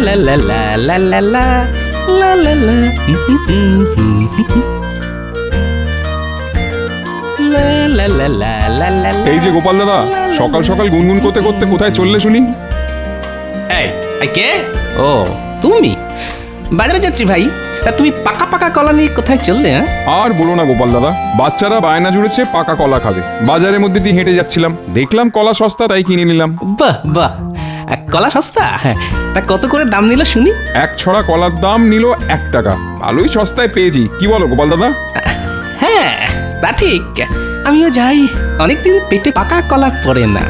লা লা লা লা লা লা লা লা লা লা লা লা লা লা। এই যে গোপাল দাদা, সকাল সকাল গুনগুন করতে করতে কোথায় চললে শুনি? এই কে? ও তুমি? বাজারে যাচ্ছি ভাই। তা তুমি পাকা পাকা কলা নিয়ে কোথায় চললে? আর বলো না গোপাল দাদা, বাচ্চারা বায়না জুড়েছে পাকা কলা খাবে। বাজারের মধ্যে দিয়ে হেঁটে যাচ্ছিলাম, দেখলাম কলা সস্তা, তাই কিনে নিলাম। বাহ বাহ, কলা সস্তা? তা কত করে দাম নিল শুনি? এক ছড়া কলার দাম নিল 1 টাকা। ভালোই সস্তায় পেয়েছি, কি বলো গোপাল দাদা? হ্যাঁ তা ঠিক, আমিও যাই, অনেকদিন পেটে পাকা কলা পড়ে না।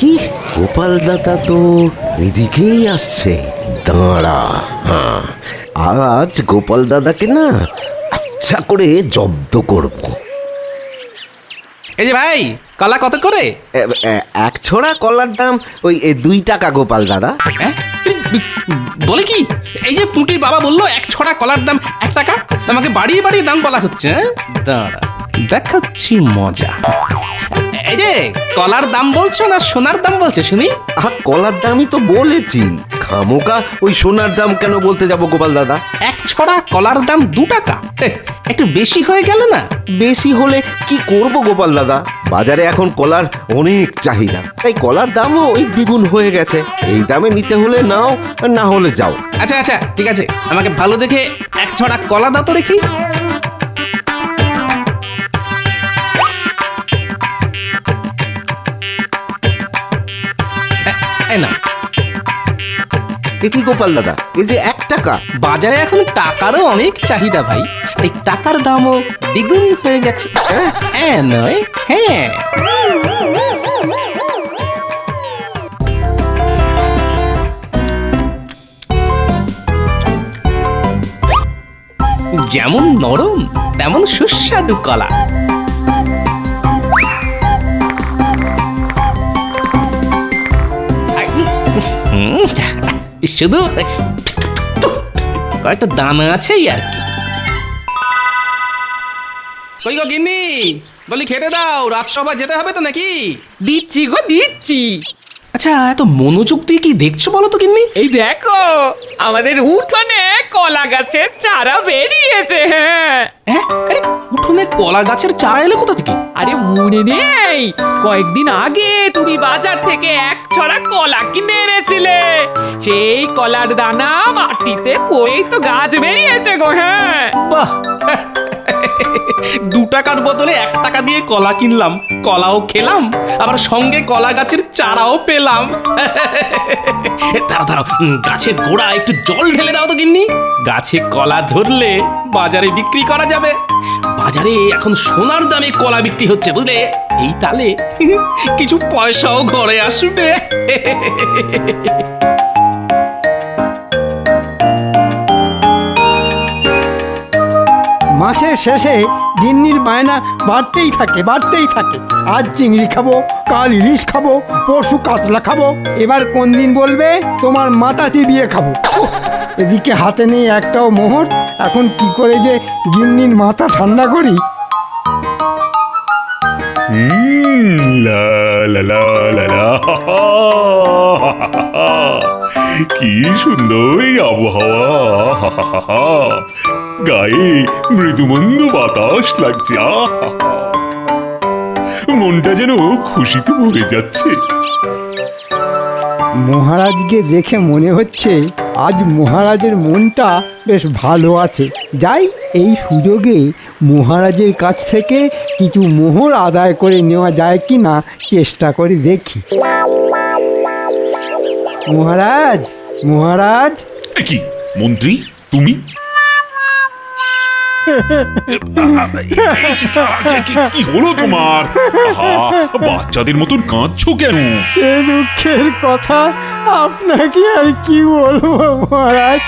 কি গোপাল দাদা তো এদিকেই আসছে। দাঁড়া, হ্যাঁ, আজ গোপাল দাদাকে না আচ্ছা করে জব্দ করব। এই যে ভাই, কলা কত করে? এক ছড়া কলার দাম ওই 2 টাকা গোপাল দাদা। বলে কি? এই যে পুঁটির বাবা বললো 1 ছড়া কলার দাম 1 টাকা, আমাকে বাড়িয়ে বাড়িয়ে দাম বলা হচ্ছে। দাঁড়া দেখাচ্ছি মজা। এই যে কলার দাম বলছো না সোনার দাম বলছে শুনি? কলার দামই তো বলেছি, খামোকা ওই সোনার দাম কেন বলতে যাব গোপাল দাদা? 1 ছড়া কলার দাম 2 টাকা, একটু বেশি হয়ে গেল না? বেশি হলে কি করব গোপাল দাদা, বাজারে এখন কলার অনেক চাহিদা, তাই কলার দামও ওই দ্বিগুণ হয়ে গেছে। এই দামে নিতে হলে নাও, না হলে যাও। আচ্ছা আচ্ছা ঠিক আছে, আমাকে ভালো দেখে 1 ছড়া কলা দাও তো দেখি। না কি গোপাল দাদা, এই যে 1 টাকা। বাজারে এখন টাকারও অনেক চাহিদা ভাই, এই টাকার দামও দ্বিগুণ হয়ে গেছে। হ্যাঁ নয়? হ্যাঁ, যেমন নরম তেমন সুস্বাদু কলা। শুধু কয়েকটা দানা আছে আর কি। কই গো গিন্নি, বলি খেতে দাও, রাজসভা যেতে হবে তো নাকি? দিচ্ছি গো দিচ্ছি। আচ্ছা এত মনোযোগ দিয়ে কি দেখছো বলো তো গিন্নি? এই দেখো আমাদের উঠোনে কলা গাছের চারা বেরিয়েছে। হ্যাঁ, আরে উঠোনে কলা গাছের চারা এলো কোথা থেকে? আরে মনে নেই কয়েকদিন আগে তুমি বাজার থেকে 1 ছড়া কলা কিনে এনেছিলে? সেই কলার দানা মাটিতে পড়েই তো গাছ বেরিয়েছে গো। হ্যাঁ বাহ, 2 টাকার বদলে 1 টাকা দিয়ে কলা কিনলাম, কলাও খেলাম, আবার সঙ্গে কলা গাছের চারাও পেলাম। দাঁড়াও দাঁড়াও, গাছের গোড়া একটু জল ঢেলে দাও তো গিন্নি, গাছে কলা ধরলে বাজারে বিক্রি করা যাবে। বাজারে এখন সোনার দামে কলা বিক্রি হচ্ছে বুঝলে, এই তালে কিছু পয়সাও ঘরে আসবে। মাসের শেষে গিন্নির বায়না বাড়তেই থাকে। আজ চিংড়ি খাবো, কাল ইলিশ খাবো, পরশু কাতলা খাবো, এবার কোন দিন বলবে তোমার মাথা চিবিয়ে খাবো। এদিকে হাতে নেই একটাও মোহর, এখন কি করে যে গিন্নির মাথা ঠান্ডা করি। লা লা লা লা লা। কি সুন্দর এই আবহাওয়া, গায়ে মৃদুমন্দ বাতাস লাগছে, মনটা যেন খুশিতে ভরে যাচ্ছে। মহারাজকে দেখে মনে হচ্ছে আজ মহারাজের মনটা বেশ ভালো আছে। যাই, এই সুযোগে মহারাজের কাছ থেকে কিছু মোহর আদায় করে নেওয়া যায় কি না চেষ্টা করে দেখি। মহারাজ, মহারাজ। কি মন্ত্রী তুমি? কি হলো তোমার? বাচ্চাদের মতন কাঁদছো কেন? সে দুঃখের কথা আপনাকে আর কি বলবো মহারাজ,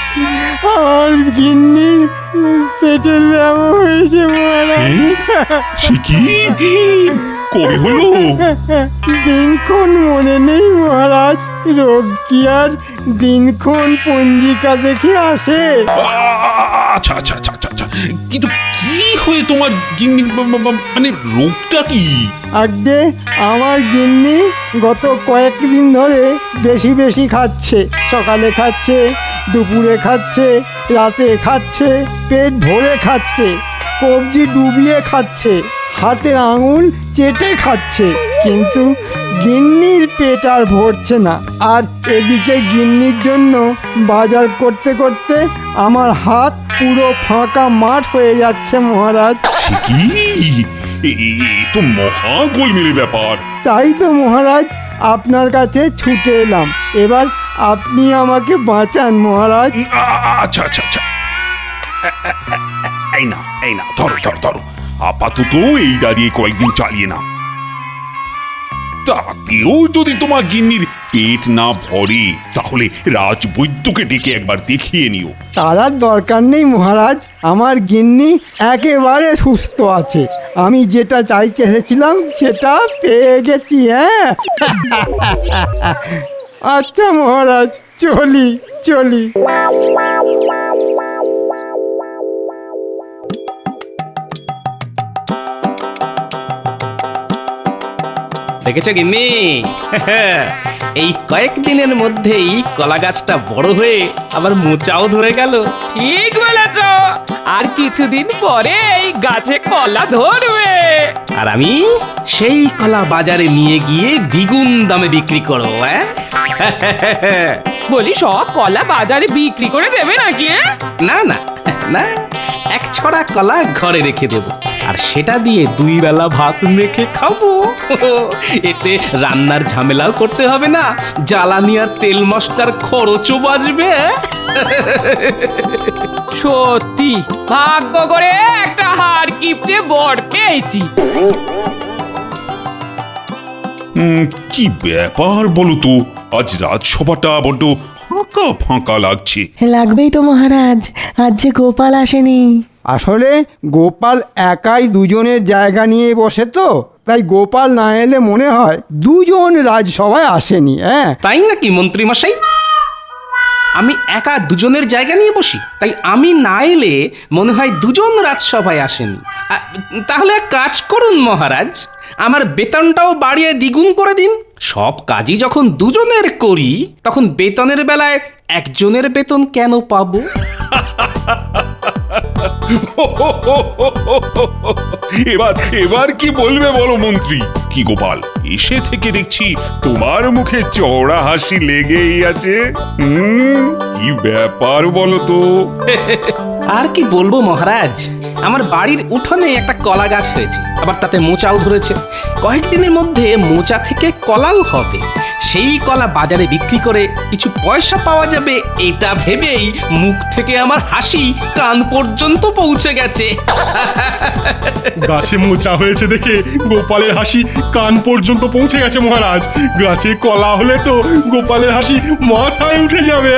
আমার গিন্নি পেটের ব্যামো হয়েছে মহারাজ। সে কি? কবে হলো? দিনক্ষণ মনে নেই মহারাজ, রোগ কি আর দিনক্ষণ পঞ্জিকা দেখে আসে? আচ্ছা আচ্ছা আচ্ছা আচ্ছা আচ্ছা। কিন্তু কি হয়ে তোমার গিন্নির মানে রোগটা কি? আগে আমার গিন্নি গত কয়েকদিন ধরে বেশি বেশি খাচ্ছে। সকালে খাচ্ছে, দুপুরে খাচ্ছে, রাতে খাচ্ছে, পেট ভরে খাচ্ছে, কবজি ডুবিয়ে খাচ্ছে, হাতের আঙুল চেটে খাচ্ছে, কিন্তু গিন্নির পেট আর ভরছে না। আর এদিকে গিন্নির জন্য বাজার করতে করতে আমার হাত পুরো ফাঁকা মাঠ হয়ে যাচ্ছে মহারাজ। সে কি? তো মহা গোলমেলে ব্যাপার। তাই তো মহারাজ আপনার কাছে ছুটে এলাম। এবার আপনি আমাকে বাঁচান মহারাজ। আচ্ছা আচ্ছা আচ্ছা, এই না ধরো ধরো ধরো, আপাতত এইটা দিয়ে কয়েকদিন চালিয়ে না। তাতেও যদি তোমার গিন্নির পেট না ভরে তাহলে রাজবৈদ্যকে ডেকে একবার দেখিয়ে নিও। তার আর দরকার নেই মহারাজ, আমার গিন্নি একেবারে সুস্থ আছে। আমি যেটা চাইতে এসেছিলাম সেটা পেয়ে গেছি। হ্যাঁ আচ্ছা মহারাজ, চলি চলি। দেখেছো গিন্নি? এই কয়েকদিনের মধ্যেই কলা গাছটা বড় হয়ে আবার মোচাও ধরে গেল। ঠিক বলেছ, আর কিছুদিন পরে এই গাছে কলা ধরবে। আর আমি সেই কলা বাজারে নিয়ে গিয়ে দ্বিগুণ দামে বিক্রি করবো। বলি সব কলা বাজারে বিক্রি করে দেবে নাকি? না না না, এক ছড়া কলা ঘরে রেখে দেব, আর সেটা দিয়ে 2 বেলা ভাত মেখে খাবো। এতে রান্নার ঝামেলাও করতে হবে না, জ্বালানি আর তেল মশলার খরচও বাঁচবে। সত্যি ভাগ্য করে একটা হাড় কিপটে বর পেয়েছি। কি ব্যাপার বলো তো, আজ রাজসভাটা বড্ড ফাঁকা ফাঁকা লাগছে। লাগবেই তো মহারাজ, আজ যে গোপাল আসেনি। আসলে গোপাল একাই দুজনের জায়গা নিয়ে বসে তো, তাই গোপাল না এলে মনে হয় দুজন রাজসভায় আসেনি। হ্যাঁ তাই নাকি মন্ত্রী মশাই? আমি একা দুজনের জায়গা নিয়ে বসি, তাই আমি না এলে মনে হয় দুজন রাজসভায় আসেনি। তাহলে এক কাজ করুন মহারাজ, আমার বেতনটাও বাড়িয়ে দ্বিগুণ করে দিন। সব কাজই যখন দুজনের করি, তখন বেতনের বেলায় একজনের বেতন কেন পাবো? এবার কি বলবে বলো মন্ত্রী? কি গোপাল, এসে থেকে দেখছি তোমার মুখে চওড়া হাসি লেগেই আছে। কি ব্যাপার বলো তো? আর কি বলবো মহারাজ, আমার বাড়ির উঠোনে একটা কলা গাছ হয়েছে, আবার তাতে মোচাও ধরেছে। কয়েকদিনের মধ্যে মোচা থেকে কলাও হবে। সেই কলা বাজারে বিক্রি করে কিছু পয়সা পাওয়া যাবে, এটা ভেবেই মুখ থেকে আমার হাসি কান পর্যন্ত পৌঁছে গেছে। গাছে মোচা হয়েছে দেখে গোপালের হাসি কান পর্যন্ত পৌঁছে গেছে মহারাজ। গাছে কলা হলে তো গোপালের হাসি মাথায় উঠে যাবে।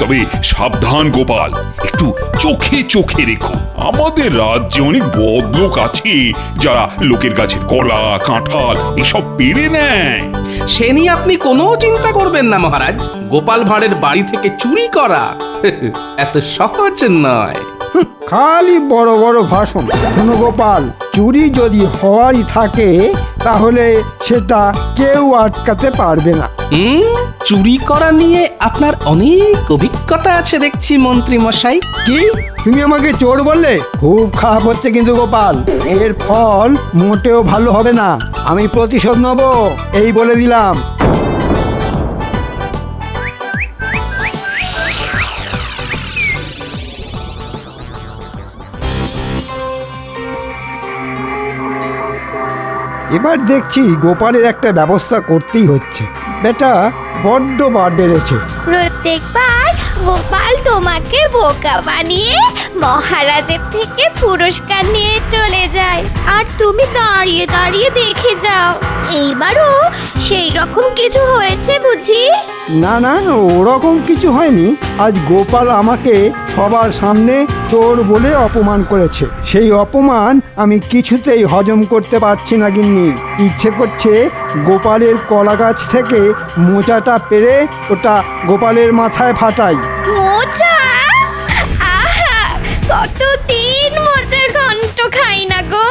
তবে সাবধান গোপাল, একটু চোখে চোখে রেখো। আমাদের রাজ্যে অনেক বদলোক আছে যারা লোকের গাছের কলা কাঁঠাল এসব পেড়ে নেয়। সে নিয়ে আপনি কোনো চিন্তা করবেন না মহারাজ। গোপাল ভাঁড়ের বাড়ি থেকে চুরি করা এত সহজ নয়। খালি বড় বড় ভাষণ। শোনো গোপাল, চুরি যদি হওয়ারই থাকে তাহলে সেটা কেউ আটকাতে পারবে না। চুরি করা নিয়ে আপনার অনেক অভিজ্ঞতা আছে দেখছি মন্ত্রী মশাই। কি তুমি আমাকে চোর বললে? খুব খারাপ হচ্ছে কিন্তু গোপাল, এর ফল মোটেও ভালো হবে না। আমি প্রতিশোধ নেব, এই বলে দিলাম। এবার দেখছি গোপালের একটা ব্যবস্থা করতেই হচ্ছে। বেটা বড্ড বার বেড়েছে। প্রত্যেকবার গোপাল তোমাকে বোকা বানিয়ে মহারাজের থেকে পুরস্কার নিয়ে চলে যায়, আর তুমি দাঁড়িয়ে দাঁড়িয়ে দেখে যাও। এইবারও সেই রকম কিছু হয়েছে বুঝি? না না, ওরকম কিছু হয়নি। আজ গোপাল আমাকে সবার সামনে চোর বলে অপমান করেছে। সেই অপমান আমি কিছুতেই হজম করতে পারছি না গিন্নি। ইচ্ছে করছে গোপালের কলা গাছ থেকে মোচাটা পেরে ওটা গোপালের মাথায় ফাটাই। মোচা? আহা, কতদিন মোচার ঘন্ট খাই না গো।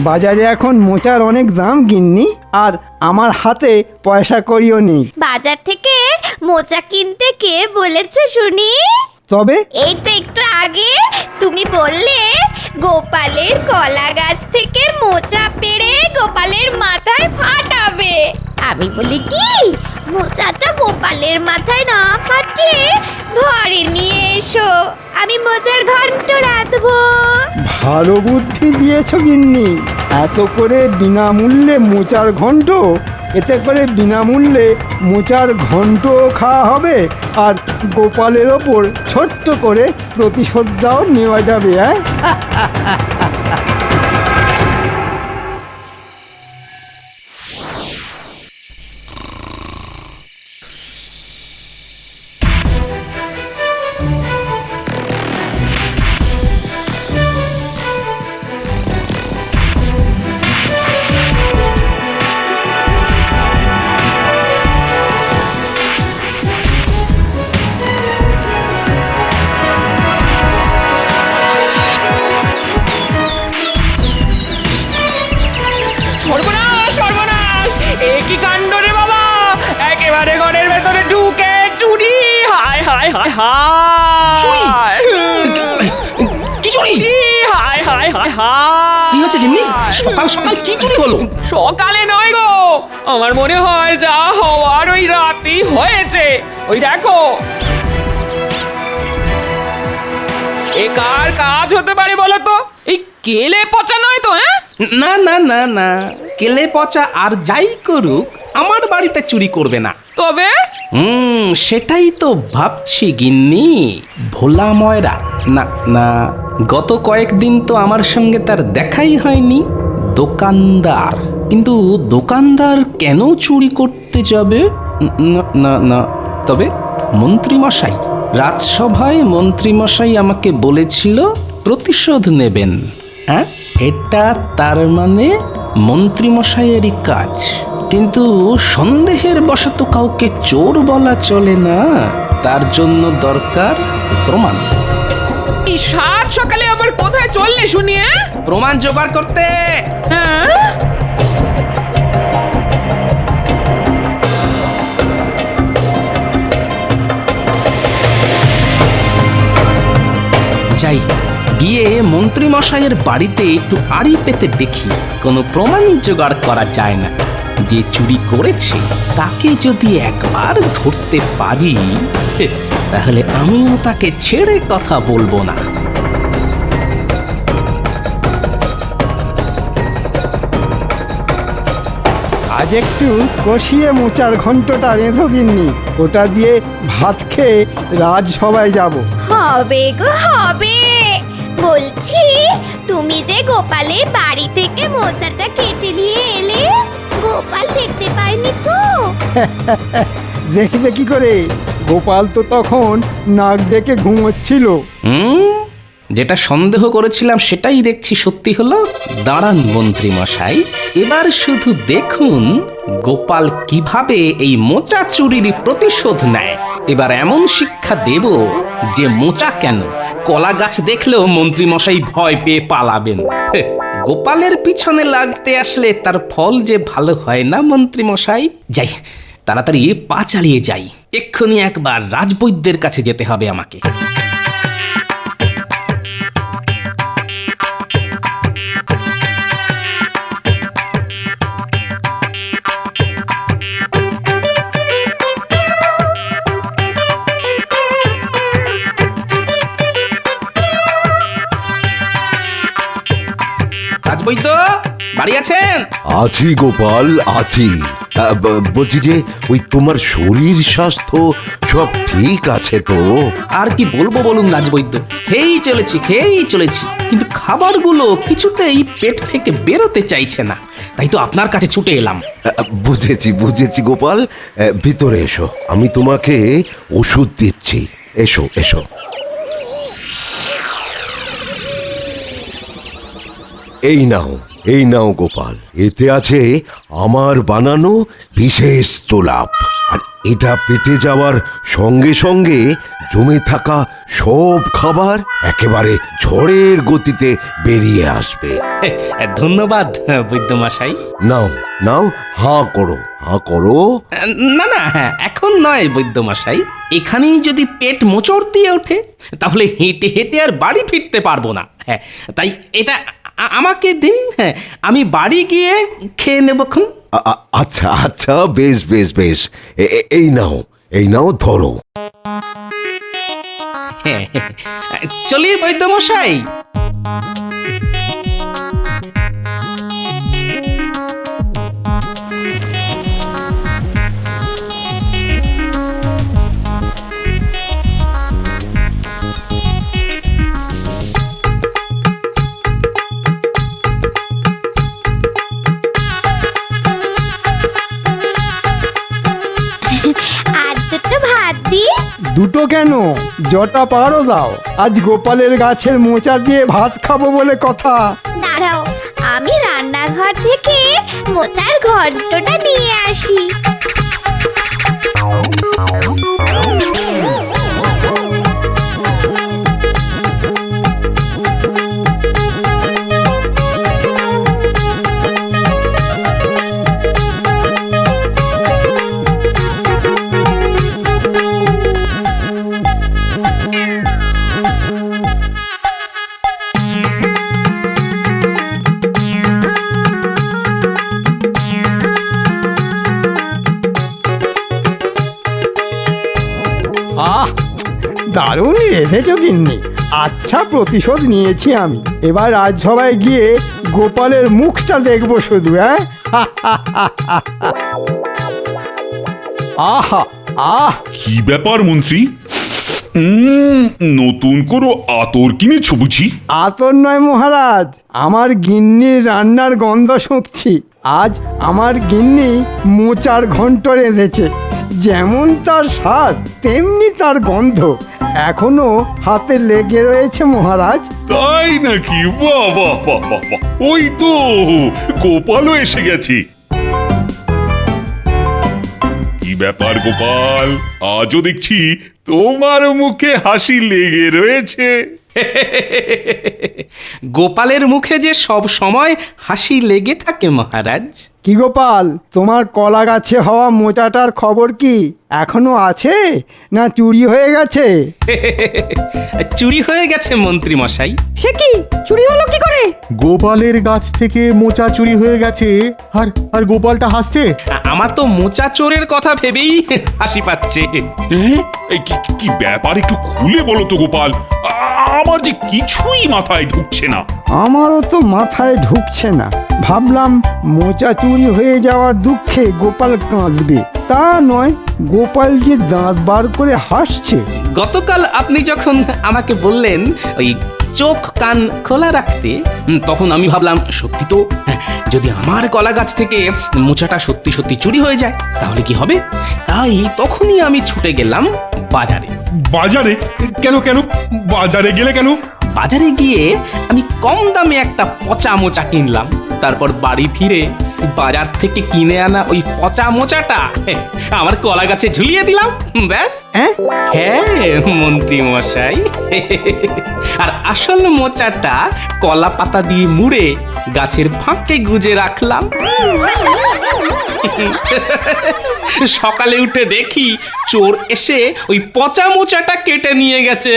বাজারে এখন মোচার অনেক দাম গিন্নি, আর আমার হাতে পয়সা কড়িও নেই। বাজার থেকে মোচা কিনতে কে বলেছে শুনি? তবে এই তো একটু আগে তুমি বললে গোপালের কলা গাছ থেকে মোচা পেড়ে গোপালের মাথায় ফাটাবে। আমি বলি কি, মোচাটা গোপালের মাথায় না ফাটিয়ে ঘরে নিয়ে এসো, আমি মোচার ঘন্ট রাঁধবো। ভালো বুদ্ধি দিয়েছ গিন্নি। এত করে বিনামূল্যে মোচার ঘন্ট, এতে করে বিনামূল্যে মোচার ঘন্ট খাওয়া হবে, আর গোপালের ওপর ছোট্ট করে প্রতিশোধটাও নেওয়া যাবে। হ্যাঁ, সর্বনাশ সর্বনাশ, এ কি কাণ্ড রে বাবা! একেবারে ঘরের ভেতরে ঢুকে চুরি! হায় হায় হায় চুরি? হায়! কি চুরি? হায় হায় হায় হায়! কি হচ্ছে গিন্নি? সকাল সকাল কি চুরি হলো? সকালে নয় গো, আমার মনে হয় যা হওয়ার ওই রাতেই হয়েছে। ওই দেখো, এ কার কাজ হতে পারে বলো তো? এই কেলে পচা নয় তো? হ্যাঁ, না না না না, কেলে পচা আর যাই করুক আমার বাড়িতে চুরি করবে না। তবে সেটাই তো ভাবছি গিন্নি। ভোলা ময়রা না না, গত কয়েকদিন তো আমার সঙ্গে তার দেখাই হয়নি। দোকানদার, কিন্তু দোকানদার কেন চুরি করতে যাবে? না না না, তবে মন্ত্রীমশাই, রাজসভায় মন্ত্রীমশাই আমাকে বলেছিল প্রতিশোধ নেবেন। হ্যাঁ, এটা তার মানে মন্ত্রীমশাইয়েরই কাজ। কিন্তু সন্দেহের বশত কাউকে চোর বলা চলে না, তার জন্য দরকার প্রমাণ। এই সাত সকালে আবার কোথায় চললে শুনি? প্রমাণ জোগাড় করতে। হ্যাঁ, যাই, গিয়ে মন্ত্রী মশাইয়ের বাড়িতে একটু আড়ি পেতে দেখি কোনো প্রমাণ জোগাড় করা যায় না। যে চুরি করেছে তাকে যদি একবার ধরতে পারি, তাহলে আমিও তাকে ছেড়ে কথা বলবো না। আজ একটু কষিয়ে মোচার ঘন্টটা রেঁধো গিন্নি, ওটা দিয়ে ভাত খেয়ে রাজসভায় যাব। হবে গো হবে। বলছি, তুমি যে গোপালের বাড়ি থেকে মোচাটা কেটে নিয়ে এলে, গোপাল দেখতে পায়নি তো? দেখবে কি করে? গোপাল তো তখন নাক ডেকে ঘুমোচ্ছিল। যেটা সন্দেহ করেছিলাম সেটাই দেখছি সত্যি হলো। দাঁড়ান মন্ত্রী মশাই, এবার শুধু দেখুন গোপাল কিভাবে এই মোচা চুরির প্রতিশোধ নেয়। এবার এমন শিক্ষা দেব যে মোচা কেন, কলা গাছ দেখলেও মন্ত্রী মশাই ভয় পেয়ে পালাবেন। গোপালের পিছনে লাগতে আসলে তার ফল যে ভালো হয় না মন্ত্রী মশাই। যাই, তাড়াতাড়ি পা চালিয়ে যাই, এক্ষুনি একবার রাজবৈদ্যের কাছে যেতে হবে আমাকে। রাজবৈদ্য, বাড়ি আছেন? আছি গোপাল, আছি। বলছি যে ওই তোমার শরীর স্বাস্থ্য সব ঠিক আছে তো? আর কি বলবো বলুন রাজবৈদ্য, খেয়েই চলেছি, কিন্তু খাবারগুলো কিছুতেই পেট থেকে বেরোতে চাইছে না। তাই তো আপনার কাছে ছুটে এলাম। বুঝেছি বুঝেছি গোপাল, ভিতরে এসো, আমি তোমাকে ওষুধ দিচ্ছি। এসো এসো। এই নাও গোপাল, এতে আছে আমার বানানো বিশেষ তোলাপ, আর এটা পেটে যাওয়ার সঙ্গে সঙ্গে জমে থাকা সব খাবার একেবারে ঝড়ের গতিতে বেরিয়ে আসবে। ধন্যবাদ বৈদ্যমশাই। নাও নাও, হাঁ করো হাঁ করো। না না, এখন নয় বৈদ্যমশাই, এখানেই যদি পেট মোচড় দিয়ে ওঠে তাহলে হেঁটে হেঁটে আর বাড়ি ফিরতে পারবো না। হ্যাঁ, তাই এটা আমাকে দিন, হ্যাঁ, আমি বাড়ি গিয়ে খেয়ে নেবক্ষণ। আচ্ছা আচ্ছা, বেশ বেশ বেশ, এই নাও ধরো। চলি বৈদ্যমশাই। আর দুটো ভাত দি। দুটো কেন, জটা পারো দাও। আজ গোপালের গাছের মোচা দিয়ে ভাত খাবো বলে কথা। দাঁড়াও, আমি রান্নাঘর থেকে মোচার ঘন্টটা নিয়ে আসি। আহ, দারুণ রেঁধেছ গিন্নি। আচ্ছা, প্রতিশোধ নিয়েছি আমি। এবার রাজসভায় গিয়ে গোপালের মুখটা দেখবো শুধু। হ্যাঁ, আহা আহ, কি ব্যাপার মন্ত্রী? নতুন কোনো আতর কিনেছ বুঝি? আতর নয় মহারাজ, আমার গিন্নির রান্নার গন্ধ শুঁকছি। আজ আমার গিন্নি মোচার ঘন্ট রেঁধেছে। যেমন তার স্বাদ তেমনি তার গন্ধ এখনো হাতে লেগে রয়েছে মহারাজ। তাই নাকি? বাহ বাহ বাহ বাহ বাহ। ওই তো গোপালও এসে গেছে। কি ব্যাপার গোপাল, আজও দেখছি তোমার মুখে হাসি লেগে রয়েছে। গোপালের মুখে যে সব সময় হাসি লেগে থাকে মহারাজ। কি গোপাল, তোমার কলা গাছে হওয়া মোচাটার খবর কি? এখনো আছে না চুরি হয়ে গেছে? চুরি হয়ে গেছে মন্ত্রী মশাই। সে কি, চুরি হলো কি করে? গোপালের গাছ থেকে মোচা চুরি হয়ে গেছে, আর আর গোপালটা হাসছে। আমার তো মোচা চোরের কথা ভেবেই হাসি পাচ্ছে। এই কি ব্যাপার, একটু খুলে বলো তো গোপাল, আমার যে কিছুই মাথায় ঢুকছে না। আমারও তো মাথায় ঢুকছে না। ভাবলাম মোচা চুরি হয়ে যাওয়ার দুঃখে গোপাল কাঁদবে, তা নয়, গোপাল যে দাঁত বার করে হাসছে। গতকাল আপনি যখন আমাকে বললেন ওই চোখ কান খোলা রাখতে, তখন আমি ভাবলাম সত্যি তো, যদি আমার কলা গাছ থেকে মোচাটা সত্যি সত্যি চুরি হয়ে যায় তাহলে কি হবে। তাই তখনই আমি ছুটে গেলাম বাজারে। বাজারে? কেন কেন বাজারে গেলে কেন? বাজারে গিয়ে আমি কম দামে একটা পচা মোচা কিনলাম। তারপর বাড়ি ফিরে বাজার থেকে কিনে আনা ওই পচা মোচাটা আমার কলা গাছে ঝুলিয়ে দিলাম। ব্যাস। হ্যাঁ, মন্ত্রী মশাই, আর আসল মোচাটা কলা পাতা দিয়ে মুড়ে গাছের ফাঁকে গুজে রাখলাম। সকালে উঠে দেখি চোর এসে ওই পচা মোচাটা কেটে নিয়ে গেছে।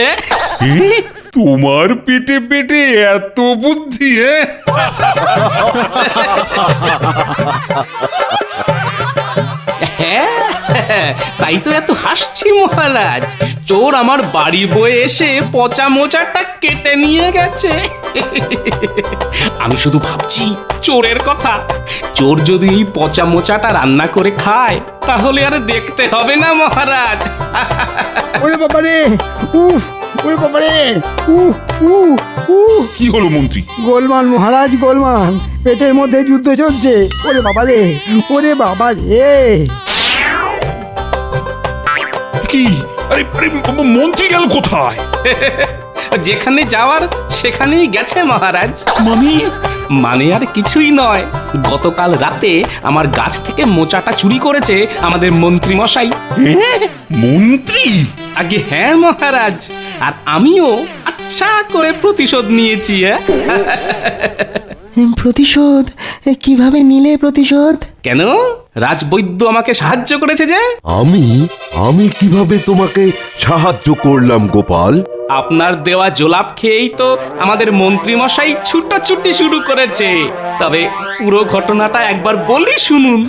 তোমার পেটে পেটে এত বুদ্ধি? হ্যাঁ, তাই তো এত হাসছি মহারাজ। চোর আমার বাড়ি বয়ে এসে পচা মোচাটা কেটে নিয়ে গেছে। আমি শুধু ভাবছি চোরের কথা। চোর যদি এই পচা মোচাটা রান্না করে খায় তাহলে আর দেখতে হবে না মহারাজ। ওরে বাবা রে, উফ, ওরে বাবারে উ উ উ কি হলো মন্ত্রী? গোলমাল মহারাজ গোলমাল, পেটের মধ্যে যুদ্ধ চলছে। ওরে বাবারে, ওরে বাবা রে। কি? আরে আরে মন্ত্রী গেল কোথায়? যেখানে যাওয়ার সেখানেই গেছে মহারাজ। মানে আর কিছুই নয়, গতকাল রাতে আমার গাছ থেকে মোচাটা চুরি করেছে আমাদের মন্ত্রী মশাই। মন্ত্রী? আগে হ্যাঁ মহারাজ, আর আমিও আচ্ছা করে প্রতিশোধ নিয়েছি। প্রতিশোধ? কিভাবে নিলে প্রতিশোধ? কেন, রাজবৈদ্য আমাকে সাহায্য করেছে যে। আমি কিভাবে তোমাকে সাহায্য করলাম গোপাল? আপনার দেওয়া জোলাপ খেয়েই তো আমাদের মন্ত্রী মশাই ছুটোছুটি শুরু করেছে। তবে পুরো ঘটনাটা একবার বলি শুনুন।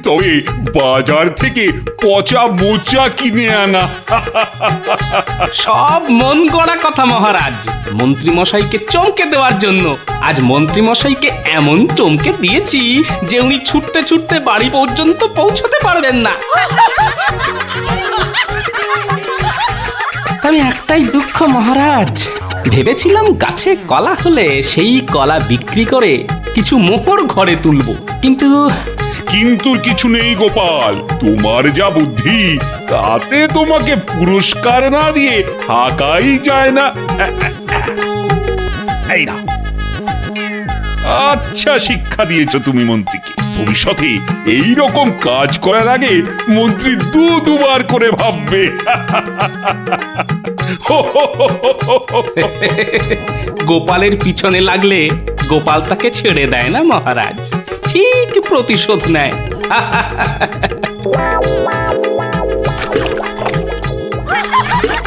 তবে বাজার থেকে পচা মোচা কিনে আনা। সব মন গড়া কথা মহারাজ, মন্ত্রী মশাইকে চমকে দেওয়ার জন্য। আজ মন্ত্রী মশাইকে এমন চমকে দিয়েছি যে উনি ছুটতে ছুটতে বাড়ি পর্যন্ত পৌঁছতে পারবেন না। তবে একটাই দুঃখ মহারাজ, ভেবেছিলাম গাছে কলা হলে সেই কলা বিক্রি করে কিছু মোহর ঘরে তুলব, কিন্তু কিন্তু কিছু নেই গোপাল, তোমার যা বুদ্ধি তাতে তোমাকে পুরস্কার না দিয়ে থাকাই যায় না। এই না, আচ্ছা শিক্ষা দিয়েছো তুমি মন্ত্রীকে। ভবিষ্যতে এই রকম কাজ করার আগে মন্ত্রী দুবার করে ভাববে। গোপালের পিছনে লাগলে গোপাল তাকে ছেড়ে দেয় না মহারাজ, ঠিক প্রতিশোধ নেয়।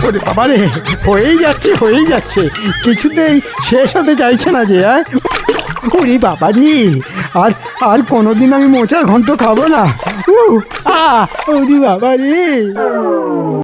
ওরে বাবারে, হয়েই যাচ্ছে, কিছুতেই শেষ হতে চাইছে না যে। ওরে বাবারি, আর কোনোদিন আমি মোচার ঘন্ট খাবো না। ওরে বাবারে।